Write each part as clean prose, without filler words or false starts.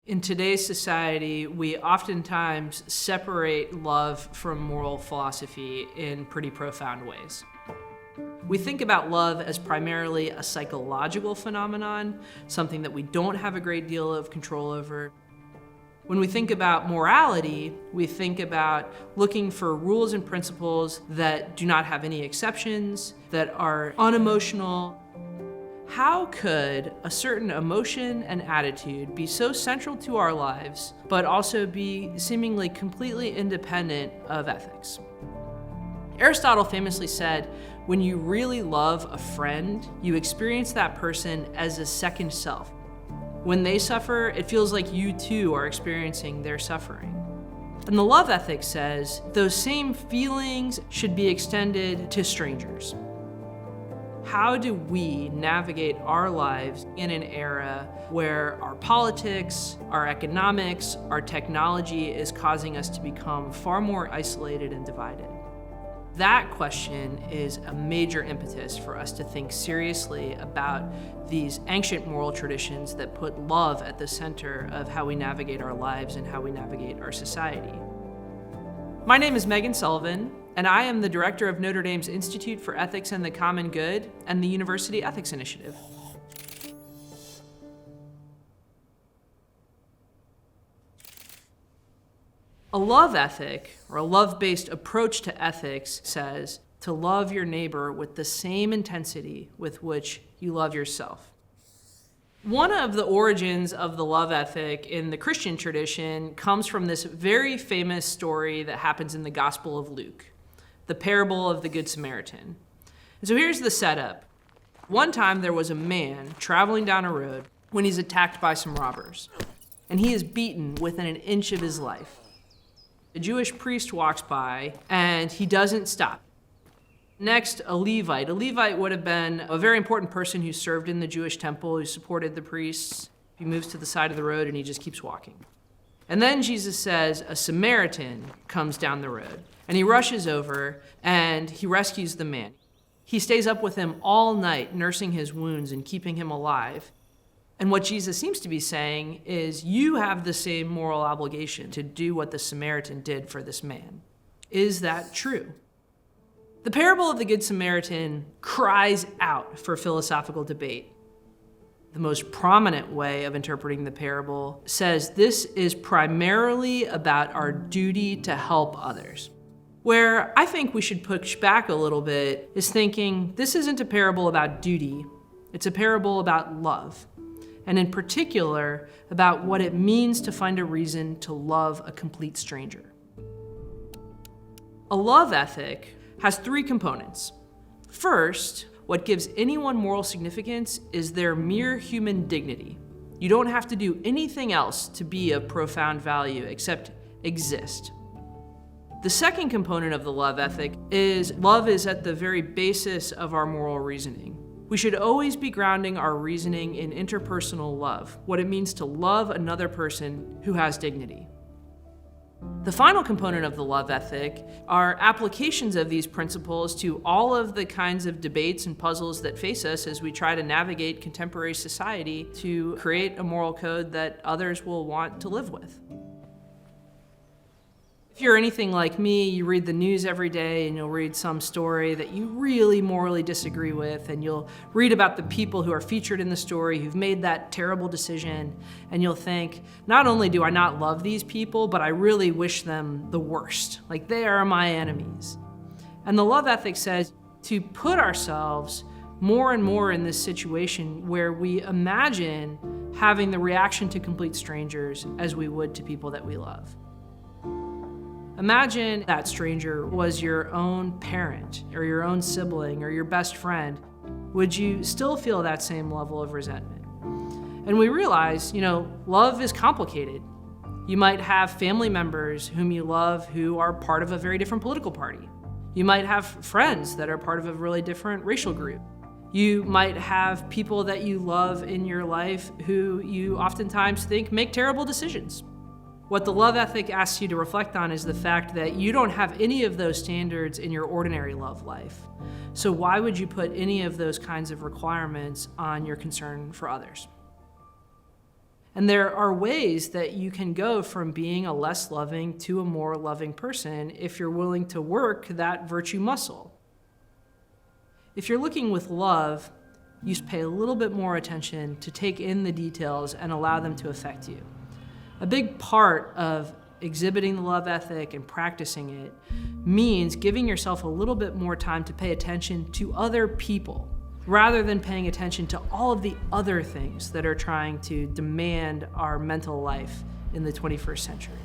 In today's society, we oftentimes separate love from moral philosophy in pretty profound ways. We think about love as primarily a psychological phenomenon, something that we don't have a great deal of control over. When we think about morality, we think about looking for rules and principles that do not have any exceptions, that are unemotional. How could a certain emotion and attitude be so central to our lives, but also be seemingly completely independent of ethics? Aristotle famously said, when you really love a friend, you experience that person as a second self. When they suffer, it feels like you too are experiencing their suffering. And the love ethic says those same feelings should be extended to strangers. How do we navigate our lives in an era where our politics, our economics, our technology is causing us to become far more isolated and divided? That question is a major impetus for us to think seriously about these ancient moral traditions that put love at the center of how we navigate our lives and how we navigate our society. My name is Meghan Sullivan, and I am the director of Notre Dame's Institute for Ethics and the Common Good and the University Ethics Initiative. A love ethic, or a love-based approach to ethics, says to love your neighbor with the same intensity with which you love yourself. One of the origins of the love ethic in the Christian tradition comes from this very famous story that happens in the Gospel of Luke, the parable of the Good Samaritan. And so here's the setup. One time there was a man traveling down a road when he's attacked by some robbers, and he is beaten within an inch of his life. A Jewish priest walks by, and he doesn't stop. Next, a Levite. A Levite would have been a very important person who served in the Jewish temple, who supported the priests. He moves to the side of the road, and he just keeps walking. And then Jesus says a Samaritan comes down the road, and he rushes over, and he rescues the man. He stays up with him all night, nursing his wounds and keeping him alive. And what Jesus seems to be saying is, you have the same moral obligation to do what the Samaritan did for this man. Is that true? The parable of the Good Samaritan cries out for philosophical debate. The most prominent way of interpreting the parable says this is primarily about our duty to help others. Where I think we should push back a little bit is thinking this isn't a parable about duty, it's a parable about love. And in particular, about what it means to find a reason to love a complete stranger. A love ethic has three components. First, what gives anyone moral significance is their mere human dignity. You don't have to do anything else to be of profound value except exist. The second component of the love ethic is love is at the very basis of our moral reasoning. We should always be grounding our reasoning in interpersonal love, what it means to love another person who has dignity. The final component of the love ethic are applications of these principles to all of the kinds of debates and puzzles that face us as we try to navigate contemporary society to create a moral code that others will want to live with. If you're anything like me, you read the news every day and you'll read some story that you really morally disagree with, and you'll read about the people who are featured in the story who've made that terrible decision, and you'll think, not only do I not love these people, but I really wish them the worst. Like, they are my enemies. And the love ethic says to put ourselves more and more in this situation where we imagine having the reaction to complete strangers as we would to people that we love. Imagine that stranger was your own parent or your own sibling or your best friend. Would you still feel that same level of resentment? And we realize, love is complicated. You might have family members whom you love who are part of a very different political party. You might have friends that are part of a really different racial group. You might have people that you love in your life who you oftentimes think make terrible decisions. What the love ethic asks you to reflect on is the fact that you don't have any of those standards in your ordinary love life. So why would you put any of those kinds of requirements on your concern for others? And there are ways that you can go from being a less loving to a more loving person if you're willing to work that virtue muscle. If you're looking with love, you pay a little bit more attention to take in the details and allow them to affect you. A big part of exhibiting the love ethic and practicing it means giving yourself a little bit more time to pay attention to other people, rather than paying attention to all of the other things that are trying to demand our mental life in the 21st century.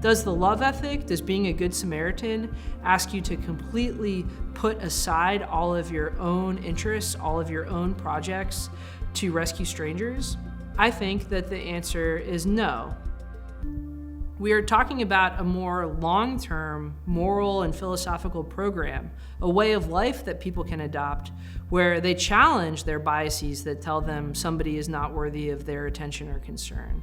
Does the love ethic, does being a Good Samaritan, ask you to completely put aside all of your own interests, all of your own projects to rescue strangers? I think that the answer is no. We are talking about a more long-term moral and philosophical program, a way of life that people can adopt where they challenge their biases that tell them somebody is not worthy of their attention or concern.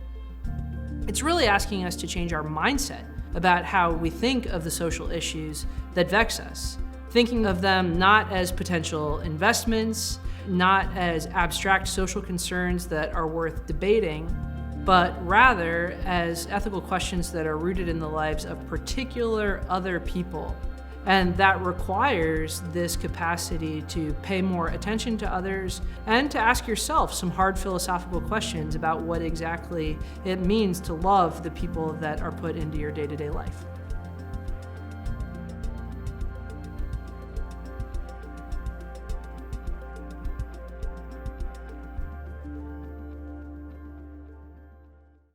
It's really asking us to change our mindset about how we think of the social issues that vex us, thinking of them not as potential investments, not as abstract social concerns that are worth debating, but rather as ethical questions that are rooted in the lives of particular other people. And that requires this capacity to pay more attention to others and to ask yourself some hard philosophical questions about what exactly it means to love the people that are put into your day-to-day life.